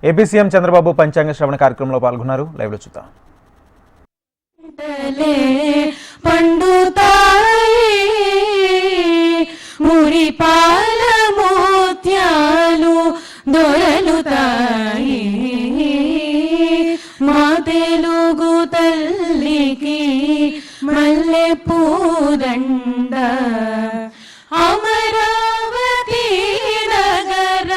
AP CM Chandrababu పంచాంగ శ్రవణ కార్యక్రమంలో పాల్గొన్నారు. లైవ్ లో చూద్దాం. మా తెలుగు తల్లికి మల్లె పూదండ అమరావతి నగర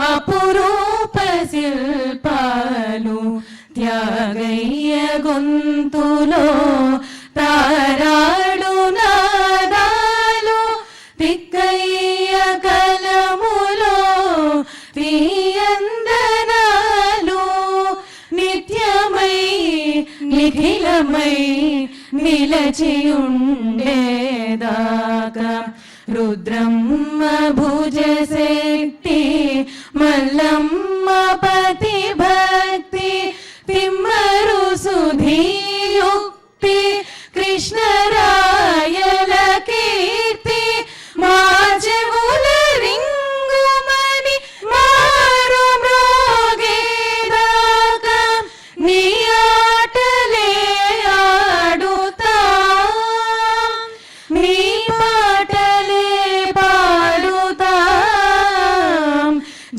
అపురూప శిల్పాలు త్యాగయ్య గొంతులో తారాడు నాదాలు తిక్కయ్య కలములో తీయందనాలు నిత్యమై నిఖిలమై నిలచియుండేదాకా రుద్రమ్మ భుజ శక్తి మల్లమ్మ పతి భక్తి తిమ్మరు సుధీయుక్తి కృష్ణరాయల కీర్తి మా చెవుల రింగుమని మారు మ్రోగేదాకా నీ ఆటలే ఆడుతా నీ పాటలే పాడుతా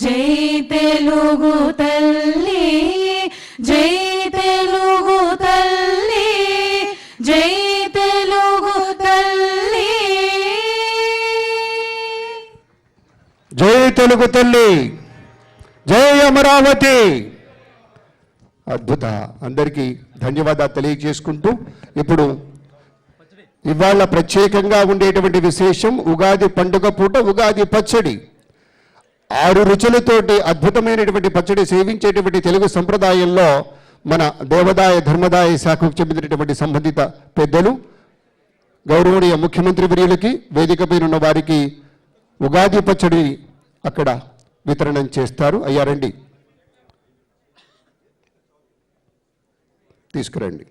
జై తెలుగు తల్లి జై తెలుగు తల్లి జై తెలుగు తల్లి జై తెలుగు తల్లి జై అమరావతి. అద్భుత. అందరికీ ధన్యవాదాలు తెలియజేసుకుంటూ ఇప్పుడు ఇవాళ ప్రత్యేకంగా ఉండేటువంటి విశేషం ఉగాది పండుగ పూట ఉగాది పచ్చడి. 6 రుచులతోటి అద్భుతమైనటువంటి పచ్చడి సేవించేటువంటి తెలుగు సంప్రదాయంలో మన దేవాదాయ ధర్మదాయ శాఖకు చెందినటువంటి సంబంధిత పెద్దలు గౌరవనీయ ముఖ్యమంత్రి వర్యులకి వేదికపై ఉన్న వారికి ఉగాది పచ్చడి అక్కడ వితరణం చేస్తారు. అయ్యారండి, తీసుకురండి.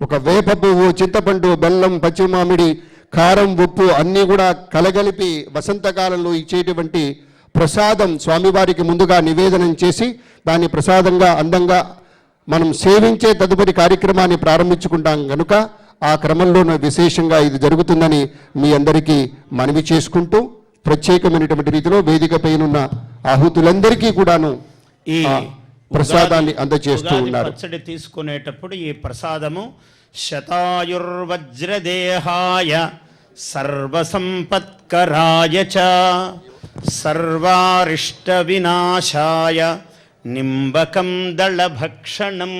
ఒక వేప పువ్వు, చింతపండు, బెల్లం, పచ్చి మామిడి, కారం, ఉప్పు అన్నీ కూడా కలగలిపి వసంతకాలంలో ఇచ్చేటువంటి ప్రసాదం స్వామివారికి ముందుగా నివేదనం చేసి దాన్ని ప్రసాదంగా అందంగా మనం సేవించే తదుపరి కార్యక్రమాన్ని ప్రారంభించుకుంటాం కనుక ఆ క్రమంలోనే విశేషంగా ఇది జరుగుతుందని మీ అందరికీ మనవి చేసుకుంటూ ప్రత్యేకమైనటువంటి రీతిలో వేదికపైనున్న ఆహుతులందరికీ కూడాను ఈ ప్రసాదాన్ని అందజేస్తూ ఉన్నారు. పచ్చడి తీసుకునేటప్పుడు ఈ ప్రసాదము శతాయుర్వజ్రదేహాయ సర్వసంపత్కరాయ చ సర్వారిష్ట వినాశాయ నింబకం దళభక్షణం.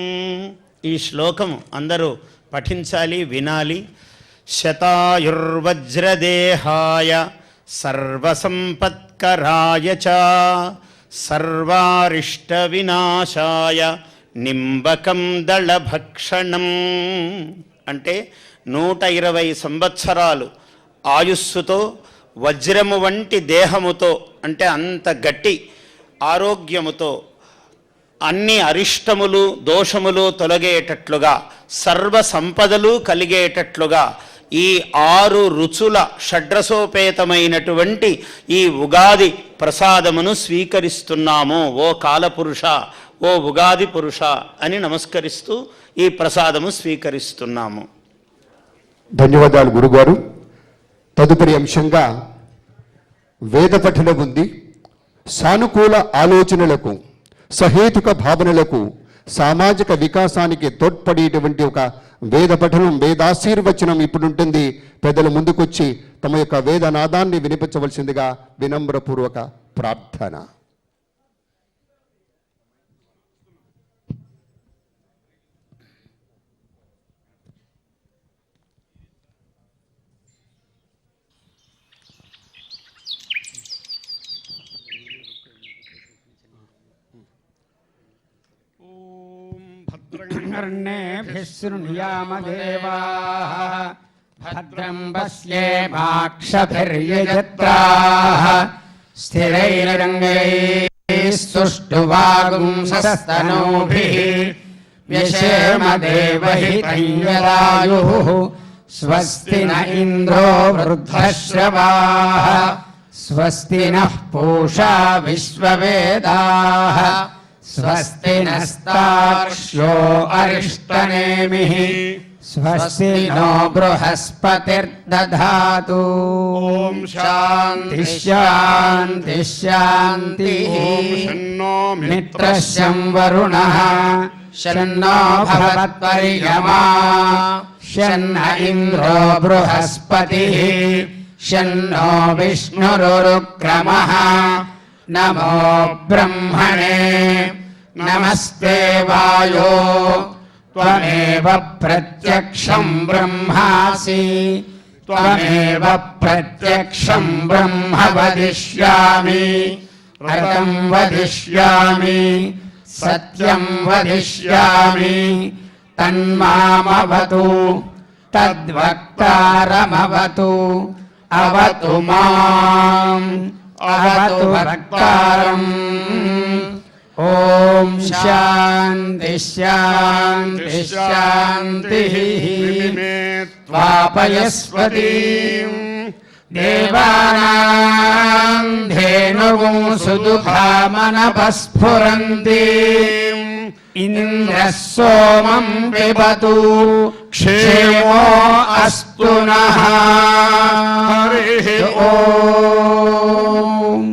ఈ శ్లోకం అందరూ పఠించాలి, వినాలి. శతాయుర్వజ్రదేహాయ సర్వసంపత్కరాయ చ సర్వారిష్ట వినాశాయ నింబకం దళభక్షణం. అంటే 120 సంవత్సరాలు ఆయుస్సుతో వజ్రము వంటి దేహముతో, అంటే అంత గట్టి ఆరోగ్యముతో అన్ని అరిష్టములు దోషములు తొలగేటట్లుగా సర్వ సంపదలు కలిగేటట్లుగా ఈ 6 రుచుల షడ్రసోపేతమైనటువంటి ఈ ఉగాది ప్రసాదమును స్వీకరిస్తున్నాము. ఓ కాలపురుష, ఓ ఉగాది పురుష అని నమస్కరిస్తూ ఈ ప్రసాదము స్వీకరిస్తున్నాము. ధన్యవాదాలు గురుగారు. తదుపరి అంశంగా వేద పఠనం ఉంది. సానుకూల ఆలోచనలకు, సహేతుక భావనలకు, సామాజిక వికాసానికి తోడ్పడేటువంటి ఒక వేద పఠనం, వేదాశీర్వచనం ఇప్పుడు ఉంటుంది. పెద్దల ముందుకొచ్చి తమ యొక్క వేదనాదాన్ని వినిపించవలసిందిగా వినమ్రపూర్వక ప్రార్థన. कर्णेभिः शृणुयामदेवाः भद्रं पश्येमाक्षभिर्यजत्राः स्थिरैरङ्गैः सुष्ठुवागुंसस्तनूभिः व्यशेम देवहितं यदायुः स्वस्ति न इन्द्रो वृद्धश्रवाः स्वस्ति नः पूषा विश्ववेदाः స్వస్తి నస్తార్క్ష్యో అరిష్టనేమిః స్వస్తి నో బృహస్పతిర్దధాతు. ఓం శాంతి శాంతి శాంతి. మిత్రశం వరుణః శన్నో భవత్వర్యమా శన్న ఇంద్రో బృహస్పతిః శన్నో విష్ణురురుక్రమః. నమో బ్రహ్మణే నమస్తే వాయో త్వమేవ ప్రత్యక్షం బ్రహ్మాసి త్వమేవ ప్రత్యక్షం బ్రహ్మ వదిష్యామి రతం వదిష్యామి సత్యం వదిష్యామి తన్మామవతు తద్వక్తారమవతు అవతు మాం అవతు వక్తారం. ఓం శాంతి శాంతి శాంతి. వాపయస్వతీం దేవానాం ధేనుగుం సుదుఘామనపస్ఫురంతి. ఇంద్రः సోమం పిబతు క్షేమో అస్తు నః. ఓం.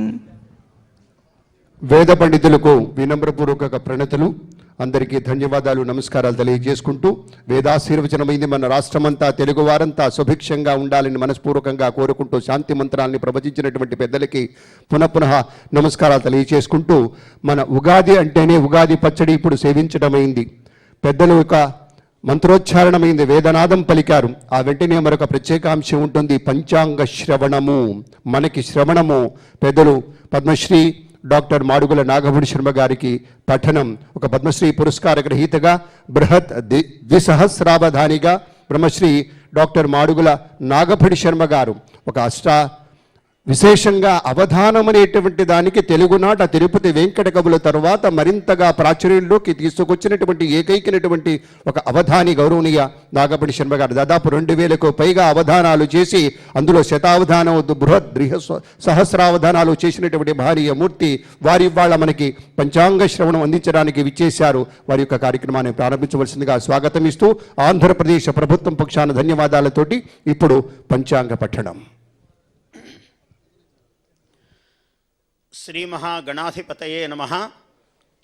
వేద పండితులకు వినమ్రపూర్వక ప్రణతులు. అందరికీ ధన్యవాదాలు, నమస్కారాలు తెలియజేసుకుంటూ, వేదాశీర్వచనమైంది మన రాష్ట్రమంతా, తెలుగు వారంతా సుభిక్షంగా ఉండాలని మనస్పూర్వకంగా కోరుకుంటూ, శాంతి మంత్రాన్ని ప్రవచించినటువంటి పెద్దలకి పునః నమస్కారాలు తెలియజేసుకుంటూ, మన ఉగాది అంటేనే ఉగాది పచ్చడి ఇప్పుడు సేవించడమైంది. పెద్దలు ఒక మంత్రోచ్చారణమైంది, వేదనాదం పలికారు. ఆ వెంటనే మరొక ప్రత్యేకాంశం ఉంటుంది, పంచాంగ శ్రవణము. మనకి శ్రవణము పెద్దలు పద్మశ్రీ డాక్టర్ మాడుగుల నాగభూడి శర్మ గారికి పఠనం, ఒక పద్మశ్రీ పురస్కార గ్రహీతగా, బృహత్ ద్విసహస్రావధానిగా బ్రహ్మశ్రీ డాక్టర్ మాడుగుల నాగభూడి శర్మ గారు ఒక విశేషంగా అవధానం అనేటువంటి దానికి తెలుగునాట తిరుపతి వెంకట కవుల తర్వాత మరింతగా ప్రాచుర్యంలోకి తీసుకొచ్చినటువంటి ఏకైకినటువంటి ఒక అవధాని గౌరవనీయ నాగభూడి శర్మ గారు. దాదాపు 2000కు పైగా అవధానాలు చేసి, అందులో శతావధానం, బృహత్ సహస్రావధానాలు చేసినటువంటి భారీయ మూర్తి వారి ఇవాళ మనకి పంచాంగ శ్రవణం అందించడానికి విచ్చేశారు. వారి యొక్క కార్యక్రమాన్ని ప్రారంభించవలసిందిగా స్వాగతం ఇస్తూ, ఆంధ్రప్రదేశ్ ప్రభుత్వం పక్షాన ధన్యవాదాలతోటి ఇప్పుడు పంచాంగ పఠనం. శ్రీ మహాగణాధిపతయే నమః.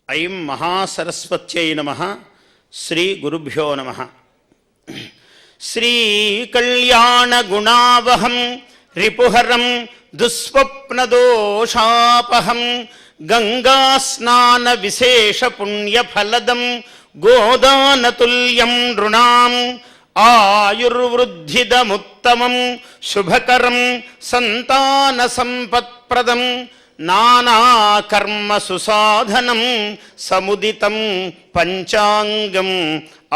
ఐం మహాసరస్వత్యై నమః. శ్రీ గురుభ్యో నమః. శ్రీ కళ్యాణ గుణావహం రిపుహరం దుస్వప్నదోషాపహం గంగా స్నాన విశేష పుణ్యఫలదం గోదానతుల్యం నృణాం ఆయుర్వృద్ధిదముత్తమం శుభకరం సంతాన సంపత్ప్రదం నానాకర్మ సుసాధనం సముదితం పంచాంగం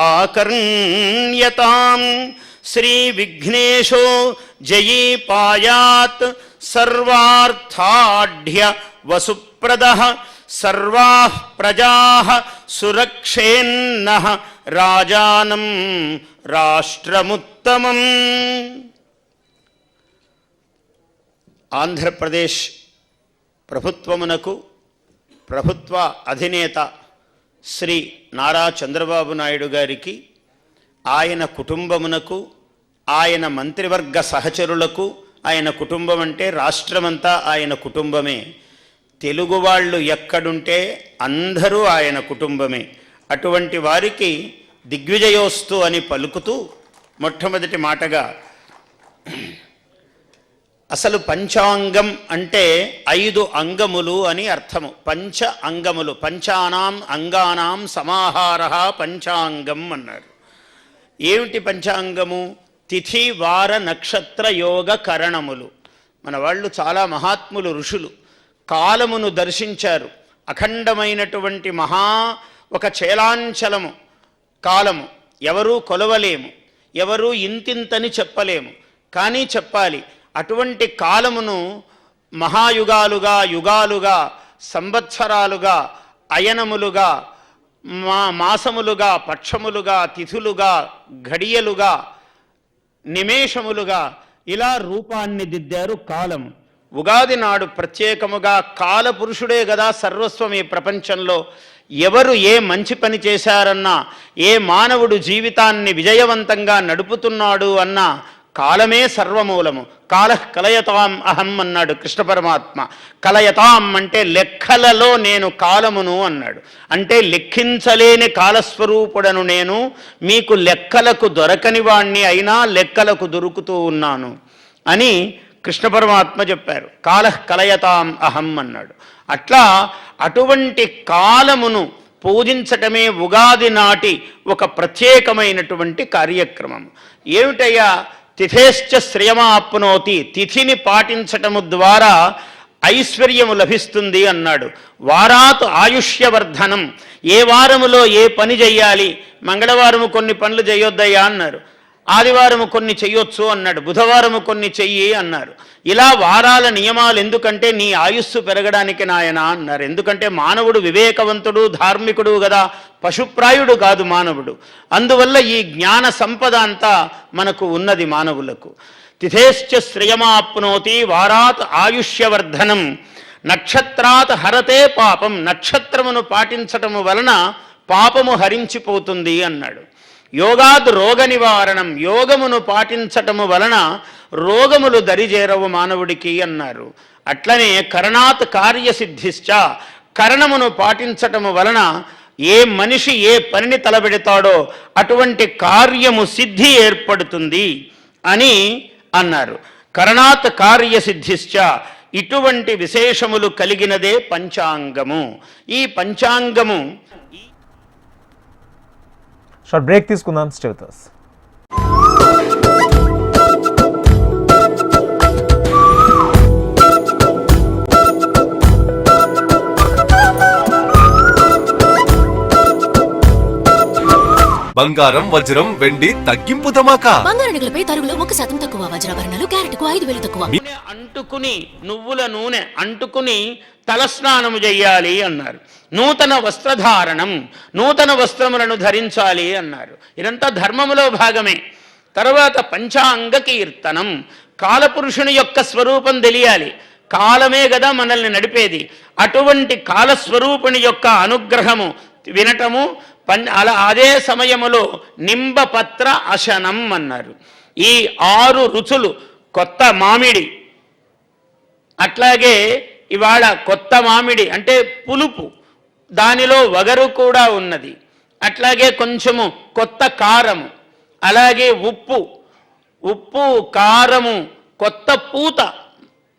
ఆకర్ణ్యతాం. శ్రీ విఘ్నేశో జయీపాయాత్ సర్వార్థాఢ్య వసుప్రదః సర్వాః ప్రజాః సురక్షేన్నః రాజానం రాష్ట్రముత్తమం. ఆంధ్రప్రదేశ్ ప్రభుత్వమునకు ప్రభుత్వ అధినేత శ్రీ నారా చంద్రబాబు నాయుడు గారికి, ఆయన కుటుంబమునకు, ఆయన మంత్రివర్గ సహచరులకు, ఆయన కుటుంబం అంటే రాష్ట్రమంతా ఆయన కుటుంబమే. తెలుగు వాళ్ళు ఎక్కడుంటే అందరూ ఆయన కుటుంబమే. అటువంటి వారికి దిగ్విజయోస్తు అని పలుకుతూ, మొట్టమొదటి మాటగా అసలు పంచాంగం అంటే 5 అంగములు అని అర్థము. పంచ అంగములు, పంచానాం అంగానాం సమాహారః పంచాంగం అన్నారు. ఏమిటి పంచాంగము? తిథి వార నక్షత్ర యోగ కరణములు. మన వాళ్ళు చాలా మహాత్ములు, ఋషులు కాలమును దర్శించారు. అఖండమైనటువంటి ఒక చేలాంచలము కాలము. ఎవరూ కొలవలేము, ఎవరూ ఇంతింతని చెప్పలేము, కానీ చెప్పాలి. అటువంటి కాలమును మహాయుగాలుగా, యుగాలుగా, సంవత్సరాలుగా, అయనములుగా, మాసములుగా, పక్షములుగా, తిథులుగా, ఘడియలుగా, నిమేషములుగా ఇలా రూపాన్ని దిద్దారు కాలము. ఉగాది నాడు ప్రత్యేకముగా కాలపురుషుడే కదా సర్వస్వం ఈ ప్రపంచంలో. ఎవరు ఏ మంచి పని చేశారన్నా, ఏ మానవుడు జీవితాన్ని విజయవంతంగా నడుపుతున్నాడు అన్నా కాలమే సర్వమూలము. కాల కలయతాం అహం అన్నాడు కృష్ణ పరమాత్మ. కలయతాం అంటే లెక్కలలో నేను కాలమును అన్నాడు. అంటే లెక్కించలేని కాలస్వరూపుడను నేను, మీకు లెక్కలకు దొరకని వాణ్ణి అయినా లెక్కలకు దొరుకుతూ ఉన్నాను అని కృష్ణ పరమాత్మ చెప్పారు. కాల కలయతాం అహం అన్నాడు. అట్లా అటువంటి కాలమును పూజించటమే ఉగాది నాటి ఒక ప్రత్యేకమైనటువంటి కార్యక్రమం. ఏమిటయ్యా? తిథేశ్చ శ్రియమాప్నోతి, తిథిని పాటించటము ద్వారా ఐశ్వర్యము లభిస్తుంది అన్నాడు. వారాత్ ఆయుష్యవర్ధనం, ఏ వారములో ఏ పని చెయ్యాలి, మంగళవారము కొన్ని పనులు చేయొద్దయ్యా అన్నారు, ఆదివారము కొన్ని చెయ్యొచ్చు అన్నాడు, బుధవారము కొన్ని చెయ్యి అన్నారు. ఇలా వారాల నియమాలు ఎందుకంటే నీ ఆయుస్సు పెరగడానికి నాయన అన్నారు. ఎందుకంటే మానవుడు వివేకవంతుడు, ధార్మికుడు కదా, పశుప్రాయుడు కాదు మానవుడు. అందువల్ల ఈ జ్ఞాన సంపద అంతా మనకు ఉన్నది మానవులకు. తిథేశ్చ శ్రియమాప్నోతి వారాత్ ఆయుష్యవర్ధనం నక్షత్రాత్ హరతే పాపం, నక్షత్రమును పాటించటము వలన పాపము హరించిపోతుంది అన్నాడు. యోగాద్ రోగ నివారణం, యోగమును పాటించటము వలన రోగములు దరిచేరవు మానవుడికి అన్నారు. అట్లనే కరణాత్ కార్యసిద్ధిశ్చ, కరణమును పాటించటము వలన ఏ మనిషి ఏ పనిని తలబెడతాడో అటువంటి కార్యము సిద్ధి ఏర్పడుతుంది అని అన్నారు. కరణాత్ కార్యసిద్ధిశ్చ, ఇటువంటి విశేషములు కలిగినదే పంచాంగము. ఈ పంచాంగము షార్ట్ బ్రేక్ తీసుకుందాం. Stay with us. బంగారం, వజ్రం, వెండి తగ్గింపు ధమాకా. బంగారు నగలపై తరుగులో 1% తక్కువ, వజ్రాభరణాలు క్యారెట్కు 5,000 తక్కువ. అంటుకుని నువ్వుల నూనె అంటుకుని తలస్నానము చెయ్యాలి అన్నారు. నూతన వస్త్రధారణం, నూతన వస్త్రములను ధరించాలి అన్నారు. ఇదంతా ధర్మములో భాగమే. తర్వాత పంచాంగ కీర్తనం, కాలపురుషుని యొక్క స్వరూపం తెలియాలి. కాలమే కదా మనల్ని నడిపేది. అటువంటి కాలస్వరూపుని యొక్క అనుగ్రహము వినటము, అదే సమయములో నింబపత్ర అశనం అన్నారు. ఈ 6 రుచులు, కొత్త మామిడి, అట్లాగే ఇవాళ కొత్త మామిడి అంటే పులుపు, దానిలో వగరు కూడా ఉన్నది. అట్లాగే కొంచెము కొత్త కారము, అలాగే ఉప్పు కారము, కొత్త పూత,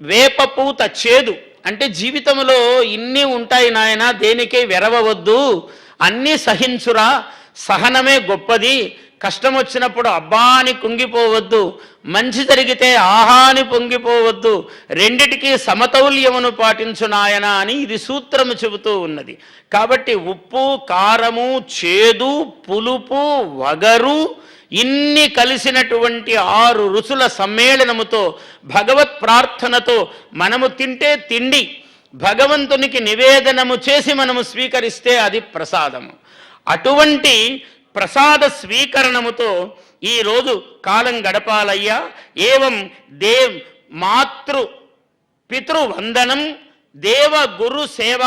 వేప పూత, చేదు. అంటే జీవితంలో ఇన్ని ఉంటాయి నాయన, దేనికే వెరవవద్దు, అన్నీ సహించురా, సహనమే గొప్పది. కష్టం వచ్చినప్పుడు అబ్బా అని కుంగిపోవద్దు, మంచి జరిగితే ఆహా అని పొంగిపోవద్దు, రెండిటికీ సమతౌల్యమును పాటించు నాయన అని ఇది సూత్రము చెబుతూ ఉన్నది. కాబట్టి ఉప్పు, కారము, చేదు, పులుపు, వగరు ఇన్ని కలిసినటువంటి 6 రుచుల సమ్మేళనముతో భగవత్ ప్రార్థనతో మనము తింటే తిండి భగవంతునికి నివేదనము చేసి మనము స్వీకరిస్తే అది ప్రసాదము. అటువంటి ప్రసాద స్వీకరణముతో ఈరోజు కాలం గడపాలయ్యా. ఏవం మాతృ పితృవందనం దేవ గురు సేవ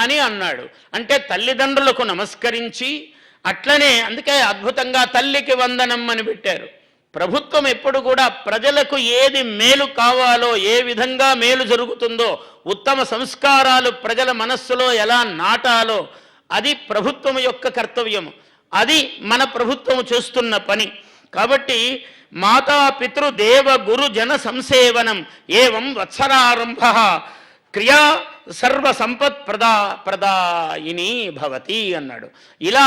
అని అన్నాడు. అంటే తల్లిదండ్రులకు నమస్కరించి, అట్లనే అందుకే అద్భుతంగా తల్లికి వందనం అని పెట్టారు. ప్రభుత్వం ఎప్పుడు కూడా ప్రజలకు ఏది మేలు కావాలో, ఏ విధంగా మేలు జరుగుతుందో, ఉత్తమ సంస్కారాలు ప్రజల మనస్సులో ఎలా నాటాలో అది ప్రభుత్వం యొక్క కర్తవ్యము. అది మన ప్రభుత్వం చేస్తున్న పని. కాబట్టి మాతాపితృ దేవ గురు జన సంసేవనం ఏవం వత్సరారంభ క్రియా సర్వ సంపత్ ప్రదాయిని భవతి అన్నాడు. ఇలా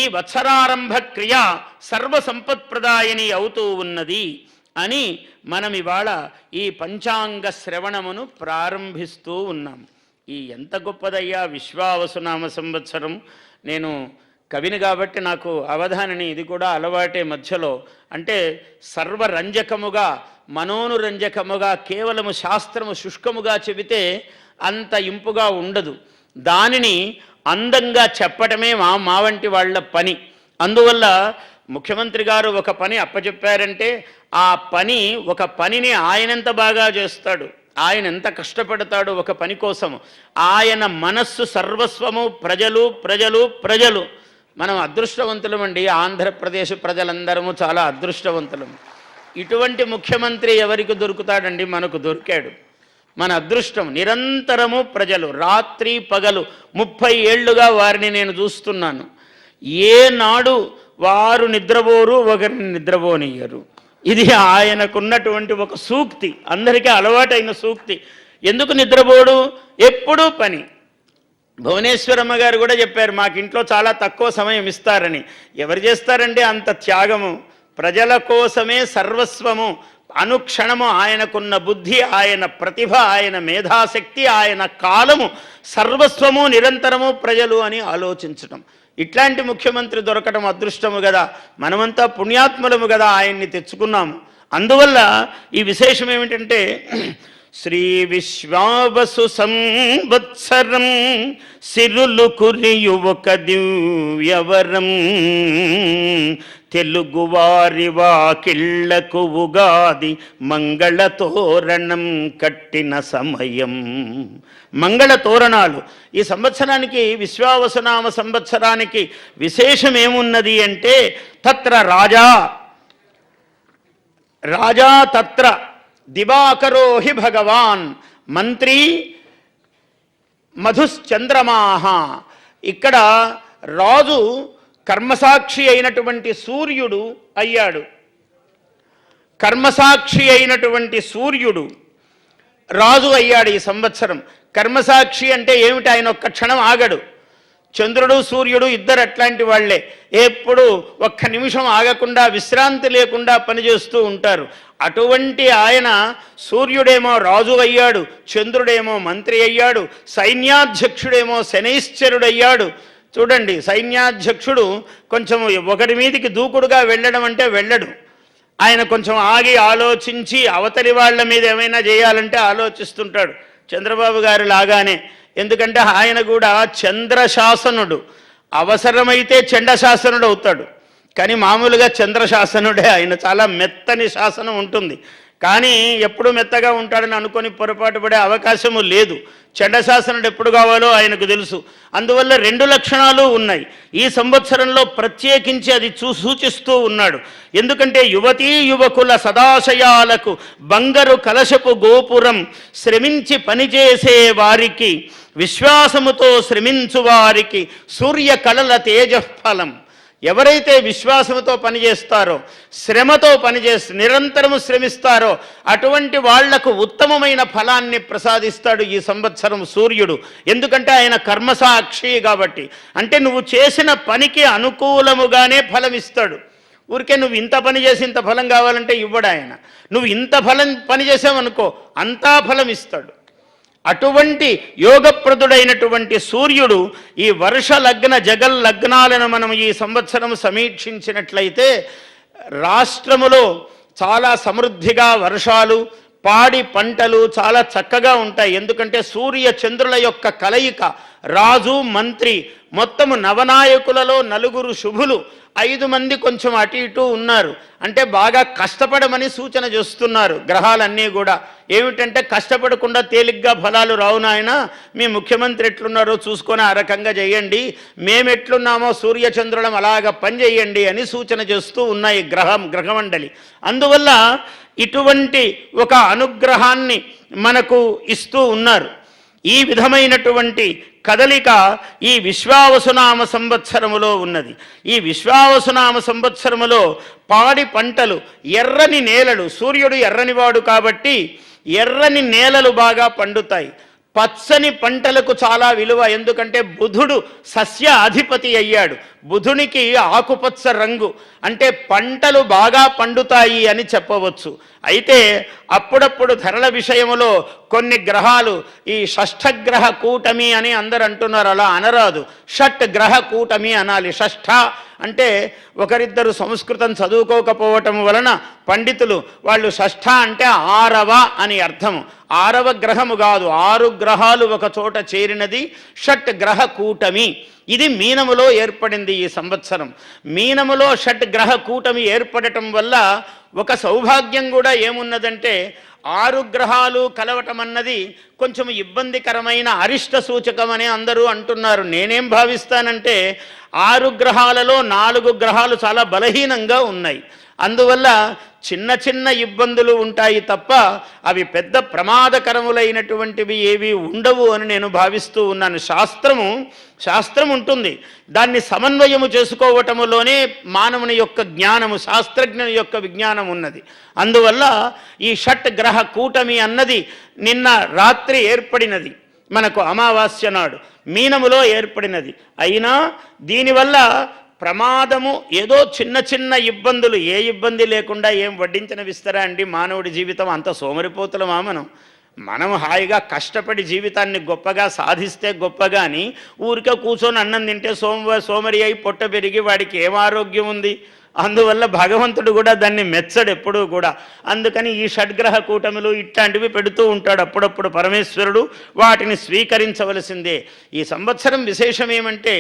ఈ వత్సరారంభ క్రియ సర్వ సంపత్ ప్రదాయిని అవుతూ ఉన్నది అని మనం ఇవాళ ఈ పంచాంగ శ్రవణమును ప్రారంభిస్తూ ఉన్నాం. ఈ ఎంత గొప్పదయ్యా విశ్వావసునామ సంవత్సరం. నేను కవిని కాబట్టి నాకు అవధానిని ఇది కూడా అలవాటే మధ్యలో. అంటే సర్వరంజకముగా మనోనురంజకముగా కేవలము శాస్త్రము శుష్కముగా చెబితే అంత ఇంపుగా ఉండదు. దానిని అందంగా చెప్పటమే మా వంటి వాళ్ళ పని. అందువల్ల ముఖ్యమంత్రి గారు ఒక పని అప్పచెప్పారంటే ఆ పనిని ఆయనంత బాగా చేస్తాడు. ఆయన ఎంత కష్టపడతాడో ఒక పని కోసము. ఆయన మనస్సు సర్వస్వము ప్రజలు ప్రజలు ప్రజలు. మనం అదృష్టవంతులమండి. ఆంధ్రప్రదేశ్ ప్రజలందరము చాలా అదృష్టవంతులము. ఇటువంటి ముఖ్యమంత్రి ఎవరికి దొరుకుతాడండి? మనకు దొరికాడు. మన అదృష్టం. నిరంతరము ప్రజలు, రాత్రి పగలు 30 ఏళ్లుగా వారిని నేను చూస్తున్నాను. ఏనాడు వారు నిద్రపోరు, ఒకరిని నిద్రపోనియ్యరు. ఇది ఆయనకున్నటువంటి ఒక సూక్తి, అందరికీ అలవాటైన సూక్తి. ఎందుకు నిద్రపోడు? ఎప్పుడూ పని. భువనేశ్వరమ్మ గారు కూడా చెప్పారు, మాకింట్లో చాలా తక్కువ సమయం ఇస్తారని. ఎవరు చేస్తారండి అంత త్యాగము? ప్రజల కోసమే సర్వస్వము. అనుక్షణము ఆయనకున్న బుద్ధి, ఆయన ప్రతిభ, ఆయన మేధాశక్తి, ఆయన కాలము సర్వస్వము, నిరంతరము ప్రజలు అని ఆలోచించటం. ఇట్లాంటి ముఖ్యమంత్రి దొరకటం అదృష్టము కదా. మనమంతా పుణ్యాత్ములము కదా, ఆయన్ని తెచ్చుకున్నాము. అందువల్ల ఈ విశేషం ఏమిటంటే, శ్రీ విశ్వావసు సంవత్సరం సిరులు కురియు ఒక దివ్యవరం, తెలుగువారి వాకిళ్లకు ఉగాది మంగళ తోరణం కట్టిన సమయం. మంగళ తోరణాలు. ఈ సంవత్సరానికి, విశ్వావసునామ సంవత్సరానికి విశేషం ఏమున్నది అంటే, తత్ర రాజా రాజా తత్ర దివాకరో హి భగవాన్ మంత్రి మధుశ్చంద్రమాహ. ఇక్కడ రాజు కర్మసాక్షి అయినటువంటి సూర్యుడు అయ్యాడు. కర్మసాక్షి అయినటువంటి సూర్యుడు రాజు అయ్యాడు ఈ సంవత్సరం. కర్మసాక్షి అంటే ఏమిటి? ఆయన ఒక్క క్షణం ఆగడు. చంద్రుడు సూర్యుడు ఇద్దరు అట్లాంటి వాళ్లే. ఎప్పుడు ఒక్క నిమిషం ఆగకుండా, విశ్రాంతి లేకుండా పనిచేస్తూ ఉంటారు. అటువంటి ఆయన సూర్యుడేమో రాజు అయ్యాడు, చంద్రుడేమో మంత్రి అయ్యాడు, సైన్యాధ్యక్షుడేమో శనైశ్చరుడయ్యాడు. చూడండి, సైన్యాధ్యక్షుడు కొంచెం ఒకటి మీదికి దూకుడుగా వెళ్ళడం అంటే వెళ్ళడు. ఆయన కొంచెం ఆగి ఆలోచించి అవతలి వాళ్ళ మీద ఏమైనా చేయాలంటే ఆలోచిస్తుంటాడు. చంద్రబాబు గారు లాగానే. ఎందుకంటే ఆయన కూడా చంద్రశాసనుడు. అవసరమైతే చండశాసనుడు అవుతాడు, కానీ మామూలుగా చంద్రశాసనుడే ఆయన. చాలా మెత్తని శాసనం ఉంటుంది, కానీ ఎప్పుడు మెత్తగా ఉంటాడని అనుకొని పొరపాటు పడే అవకాశము లేదు. చండశాసనుడు ఎప్పుడు కావాలో ఆయనకు తెలుసు. అందువల్ల 2 లక్షణాలు ఉన్నాయి. ఈ సంవత్సరంలో ప్రత్యేకించి అది సూచిస్తూ ఉన్నాడు. ఎందుకంటే యువతీ యువకుల సదాశయాలకు బంగారు కలశపు గోపురం, శ్రమించి పనిచేసే వారికి, విశ్వాసముతో శ్రమించు వారికి సూర్య కళల తేజఫలం. ఎవరైతే విశ్వాసంతో పనిచేస్తారో, శ్రమతో నిరంతరము శ్రమిస్తారో, అటువంటి వాళ్లకు ఉత్తమమైన ఫలాన్ని ప్రసాదిస్తాడు ఈ సంవత్సరం సూర్యుడు. ఎందుకంటే ఆయన కర్మసాక్షి కాబట్టి. అంటే నువ్వు చేసిన పనికి అనుకూలముగానే ఫలం ఇస్తాడు. ఊరికే నువ్వు ఇంత పని చేసి ఇంత ఫలం కావాలంటే ఇవ్వడు ఆయన. నువ్వు ఇంత పని చేసావనుకో, అంతా ఫలం ఇస్తాడు. అటువంటి యోగప్రదుడైనటువంటి సూర్యుడు ఈ వర్ష లగ్న జగల్ లగ్నాలను మనం ఈ సంవత్సరం సమీక్షించినట్లయితే రాష్ట్రములో చాలా సమృద్ధిగా వర్షాలు, పాడి పంటలు చాలా చక్కగా ఉంటాయి. ఎందుకంటే సూర్య చంద్రుల యొక్క కలయిక. రాజు మంత్రి మొత్తము నవనాయకులలో 4 శుభులు, 5 మంది కొంచెం అటు ఇటు ఉన్నారు. అంటే బాగా కష్టపడమని సూచన చేస్తున్నారు గ్రహాలన్నీ కూడా. ఏమిటంటే కష్టపడకుండా తేలిగ్గా ఫలాలు రావు నాయన, మీ ముఖ్యమంత్రి ఎట్లున్నారో చూసుకొని ఆ రకంగా చేయండి, మేమెట్లున్నామో సూర్యచంద్రులం అలాగ పనిచేయండి అని సూచన చేస్తూ ఉన్నాయి గ్రహమండలి. అందువల్ల ఇటువంటి ఒక అనుగ్రహాన్ని మనకు ఇస్తూ ఉన్నారు. ఈ విధమైనటువంటి కదలిక ఈ విశ్వావసునామ సంవత్సరములో ఉన్నది. ఈ విశ్వావసునామ సంవత్సరములో పాడి పంటలు, ఎర్రని నేలలు, సూర్యుడు ఎర్రనివాడు కాబట్టి ఎర్రని నేలలు బాగా పండుతాయి. పచ్చని పంటలకు చాలా విలువ. ఎందుకంటే బుధుడు సస్య అధిపతి అయ్యాడు. బుధునికి ఆకుపచ్చ రంగు, అంటే పంటలు బాగా పండుతాయి అని చెప్పవచ్చు. అయితే అప్పుడప్పుడు ధరల విషయంలో కొన్ని గ్రహాలు, ఈ షష్ఠగ్రహ కూటమి అని అందరు అంటున్నారు, అలా అనరాదు. షట్ గ్రహ కూటమి అనాలి. షష్ఠ అంటే ఒకరిద్దరు సంస్కృతం చదువుకోకపోవటం వలన పండితులు వాళ్ళు షష్ఠ అంటే 6వ అని అర్థము. 6వ గ్రహము కాదు, 6 గ్రహాలు ఒక చోట చేరినది షట్ గ్రహ కూటమి. ఇది మీనములో ఏర్పడింది ఈ సంవత్సరం. మీనములో షట్ గ్రహ కూటమి ఏర్పడటం వల్ల ఒక సౌభాగ్యం కూడా ఏమున్నదంటే 6 గ్రహాలు కలవటం అన్నది కొంచెం ఇబ్బందికరమైన అరిష్ట సూచకమని అందరూ అంటున్నారు. నేనేం భావిస్తానంటే 6 గ్రహాలలో 4 గ్రహాలు చాలా బలహీనంగా ఉన్నాయి. అందువల్ల చిన్న చిన్న ఇబ్బందులు ఉంటాయి తప్ప అవి పెద్ద ప్రమాదకరములైనటువంటివి ఏవి ఉండవు అని నేను భావిస్తూ ఉన్నాను. శాస్త్రం ఉంటుంది, దాన్ని సమన్వయము చేసుకోవటములోనే మానవుని యొక్క జ్ఞానము, శాస్త్రజ్ఞుని యొక్క విజ్ఞానం ఉన్నది. అందువల్ల ఈ షట్ గ్రహ కూటమి అన్నది నిన్న రాత్రి ఏర్పడినది, మనకు అమావాస్య నాడు మీనములో ఏర్పడినది. అయినా దీనివల్ల ప్రమాదము ఏదో చిన్న చిన్న ఇబ్బందులు, ఏ ఇబ్బంది లేకుండా ఏం వడ్డించనివిస్తారా అండి? మానవుడి జీవితం అంత సోమరిపోతులమా? మనం హాయిగా కష్టపడి జీవితాన్ని గొప్పగా సాధిస్తే గొప్పగాని ఊరికే కూర్చొని అన్నం తింటే సోమరి అయి పొట్ట పెరిగి వాడికి ఏం ఆరోగ్యం ఉంది? అందువల్ల భగవంతుడు కూడా దాన్ని మెచ్చడు ఎప్పుడూ కూడా. అందుకని ఈ షడ్గ్రహ కూటములు ఇట్లాంటివి పెడుతూ ఉంటాడు అప్పుడప్పుడు పరమేశ్వరుడు. వాటిని స్వీకరించవలసిందే. ఈ సంవత్సరం విశేషం ఏమంటే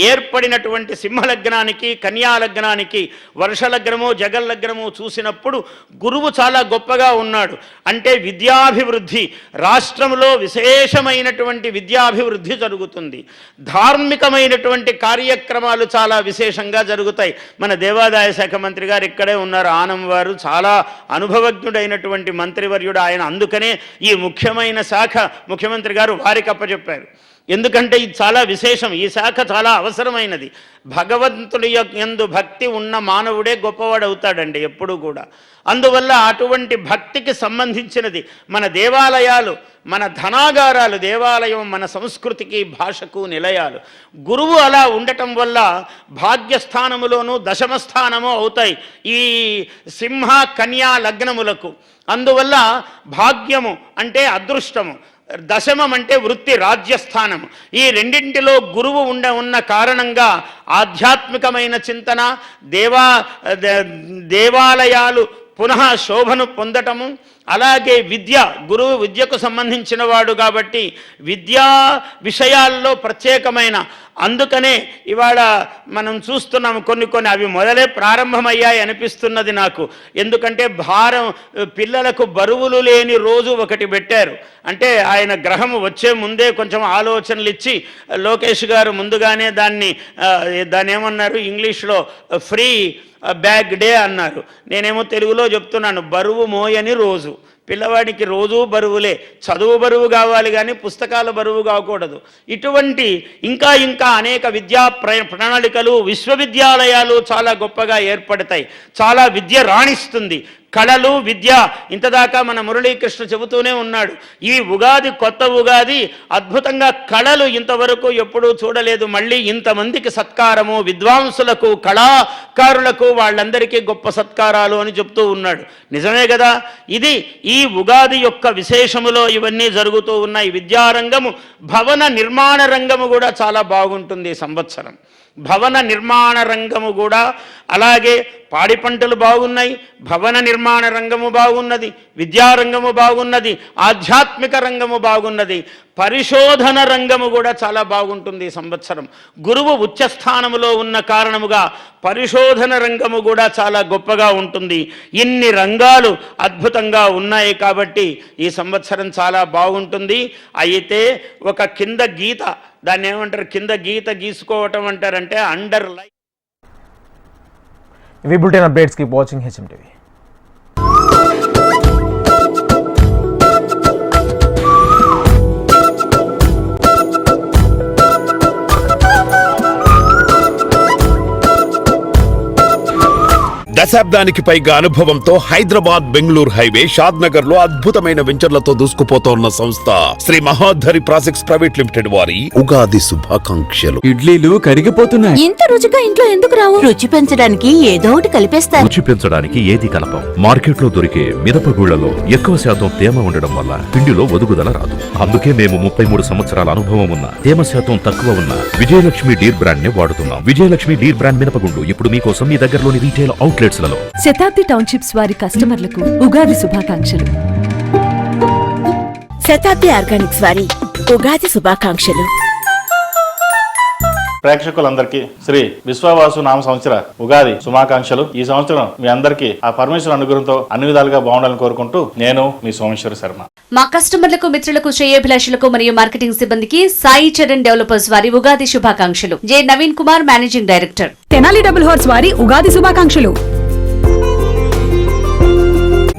ఏర్పడినటువంటి సింహలగ్నానికి, కన్యాలగ్నానికి వర్షలగ్నము, జగల్లగ్నము చూసినప్పుడు గురువు చాలా గొప్పగా ఉన్నాడు. అంటే విద్యాభివృద్ధి, రాష్ట్రంలో విశేషమైనటువంటి విద్యాభివృద్ధి జరుగుతుంది. ధార్మికమైనటువంటి కార్యక్రమాలు చాలా విశేషంగా జరుగుతాయి. మన దేవాదాయ శాఖ మంత్రి గారు ఇక్కడే ఉన్నారు, ఆనం వారు. చాలా అనుభవజ్ఞుడైనటువంటి మంత్రివర్యుడు ఆయన. అందుకనే ఈ ముఖ్యమైన శాఖ ముఖ్యమంత్రి గారు వారికి అప్పచెప్పారు. ఎందుకంటే ఇది చాలా విశేషం, ఈ శాఖ చాలా అవసరమైనది. భగవంతుడి యందు భక్తి ఉన్న మానవుడే గొప్పవాడు అవుతాడండి ఎప్పుడూ కూడా. అందువల్ల అటువంటి భక్తికి సంబంధించినది మన దేవాలయాలు, మన ధనాగారాలు. దేవాలయం మన సంస్కృతికి, భాషకు నిలయాలు. గురువు అలా ఉండటం వల్ల భాగ్యస్థానములోనూ దశమస్థానము అవుతాయి ఈ సింహ కన్యా లగ్నములకు. అందువల్ల భాగ్యము అంటే అదృష్టము, దశమం అంటే వృత్తి, రాజ్యస్థానము. ఈ రెండింటిలో గురువు ఉన్న కారణంగా ఆధ్యాత్మికమైన చింతన, దేవాలయాలు పునః శోభను పొందటము, అలాగే విద్య, గురువు విద్యకు సంబంధించిన వాడు కాబట్టి విద్యా విషయాల్లో ప్రత్యేకమైన. అందుకనే ఇవాళ మనం చూస్తున్నాము కొన్ని అవి మొదలే ప్రారంభమయ్యాయి అనిపిస్తున్నది నాకు. ఎందుకంటే పిల్లలకు బరువులు లేని రోజు ఒకటి పెట్టారు. అంటే ఆయన గ్రహం వచ్చే ముందే కొంచెం ఆలోచనలు ఇచ్చి లోకేష్ గారు ముందుగానే దాన్ని ఏమన్నారు ఇంగ్లీష్లో ఫ్రీ బ్యాగ్ డే అన్నారు. నేనేమో తెలుగులో చెప్తున్నాను, బరువు మోయని రోజు. పిల్లవాడికి రోజు బరువులే, చదువు బరువు కావాలి కానీ పుస్తకాల బరువు కాకూడదు. ఇటువంటి ఇంకా అనేక విద్యా ప్రణాళికలు, విశ్వవిద్యాలయాలు చాలా గొప్పగా ఏర్పడతాయి. చాలా విద్య రాణిస్తుంది. కళలు, విద్య. ఇంతదాకా మన మురళీకృష్ణ చెబుతూనే ఉన్నాడు, ఈ ఉగాది కొత్త ఉగాది అద్భుతంగా కళలు ఇంతవరకు ఎప్పుడూ చూడలేదు. మళ్ళీ ఇంతమందికి సత్కారము, విద్వాంసులకు, కళాకారులకు, వాళ్ళందరికీ గొప్ప సత్కారాలు అని చెప్తూ ఉన్నాడు. నిజమే కదా. ఇది ఈ ఉగాది యొక్క విశేషములో ఇవన్నీ జరుగుతూ ఉన్నాయి. విద్యారంగము, భవన నిర్మాణ రంగము కూడా చాలా బాగుంటుంది ఈ సంవత్సరం. భవన నిర్మాణ రంగము కూడా అలాగే పాడి పంటలు బాగున్నాయి, భవన నిర్మాణ రంగము బాగున్నది, విద్యారంగము బాగున్నది, ఆధ్యాత్మిక రంగము బాగున్నది, పరిశోధన రంగము కూడా చాలా బాగుంటుంది ఈ సంవత్సరం. గురువు ఉచ్చస్థానములో ఉన్న కారణముగా పరిశోధన రంగము కూడా చాలా గొప్పగా ఉంటుంది. ఇన్ని రంగాలు అద్భుతంగా ఉన్నాయి కాబట్టి ఈ సంవత్సరం చాలా బాగుంటుంది. అయితే ఒక కింద గీత, దాన్ని ఏమంటారు, కింద గీత గీసుకోవటం అంటారంటే అండర్ లైన్. ఇవి bulletin updates. Keep watching HM TV. దశాబ్దానికి పైగా అనుభవంతో హైదరాబాద్ బెంగళూరు హైవే షాద్నగర్ లో అద్భుతమైన వెంచర్లతో దూసుకుపోతోన్న సంస్థ శ్రీ మహోద్ధరి ప్రాజెక్ట్స్ ప్రైవేట్ లిమిటెడ్ వారి ఉగాది శుభాకాంక్షలు. ఇడ్లీలు కరిగిపోతున్నాయి. ఇంత రుచిగా ఇంట్లో ఎందుకు రావు? రుచి పెంచడానికి ఏదో ఒకటి కలిపేస్తారు. రుచి పెంచడానికి ఏది కలపం. మార్కెట్ లో దొరికే మిరపగుళ్లలో ఎక్కువ శాతం తేమ ఉండడం వల్ల పిండిలో ఒదుగుదల రాదు. అందుకే మేము 33 సంవత్సరాల అనుభవం ఉన్న, తేమ శాతం తక్కువ ఉన్న విజయలక్ష్మి డీర్ బ్రాండ్ ని వాడుతున్నాం. విజయలక్ష్మి డీర్ బ్రాండ్ మినపగుండు ఇప్పుడు మీకోసం మీ దగ్గరలోని రీటైల్ అవుట్లెట్స్ లలో. శతాబ్ది టౌన్షిప్స్ వారి కస్టమర్లకు ఉగాది శుభాకాంక్షలు. శతాబ్ది ఆర్గానిక్స్ వారి ఉగాది శుభాకాంక్షలు. ప్రేక్షకులందరికీ శ్రీ విశ్వవాసు నామ సంవత్సర ఉగాది శుభాకాంక్షలు. ఈ సంవత్సరం మీ అందరికీ ఆ పరమేశ్వర అనుగ్రహంతో అన్ని విధాలుగా బాగుండాలని కోరుకుంటూ నేను మీ సోమేశ్వర శర్మ. మా కస్టమర్లకు, మిత్రులకు, శ్రేయోభిలాషులకు మరియు మార్కెటింగ్ సిబ్బందికి సాయి చరణ్ డెవలపర్స్ వారి ఉగాది శుభాకాంక్షలు. J Naveen Kumar, managing director. Tenali double horse వారి ఉగాది శుభాకాంక్షలు.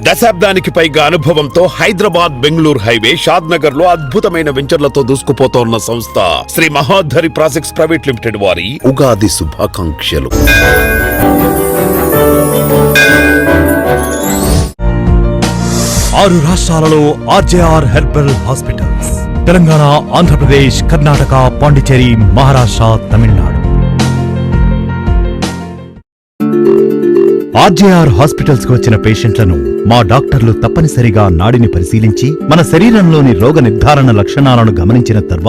దశాబ్దానికి పైగా అనుభవంతో హైదరాబాద్ బెంగళూరు హైవే షాద్నగర్ లో అద్భుతమైన వెంచర్లతో దూసుకుపోతోన్న సంస్థ శ్రీ మహాధరి ప్రాజెక్ట్స్ ప్రైవేట్ లిమిటెడ్ వారి ఉగాది శుభాకాంక్షలు. 6 రాష్ట్రాలలో RJR herbal hospitals. Telangana, Andhra Pradesh, Karnataka, Pondicherry, Maharashtra, Tamil Nadu. RJR hospitals కు వచ్చిన పేషెంట్లను మా డాక్టర్లు తప్పనిసరిగా నాడిని పరిశీలించి మన శరీరంలోని రోగ నిర్ధారణ లక్షణాలను గమనించిన తర్వాత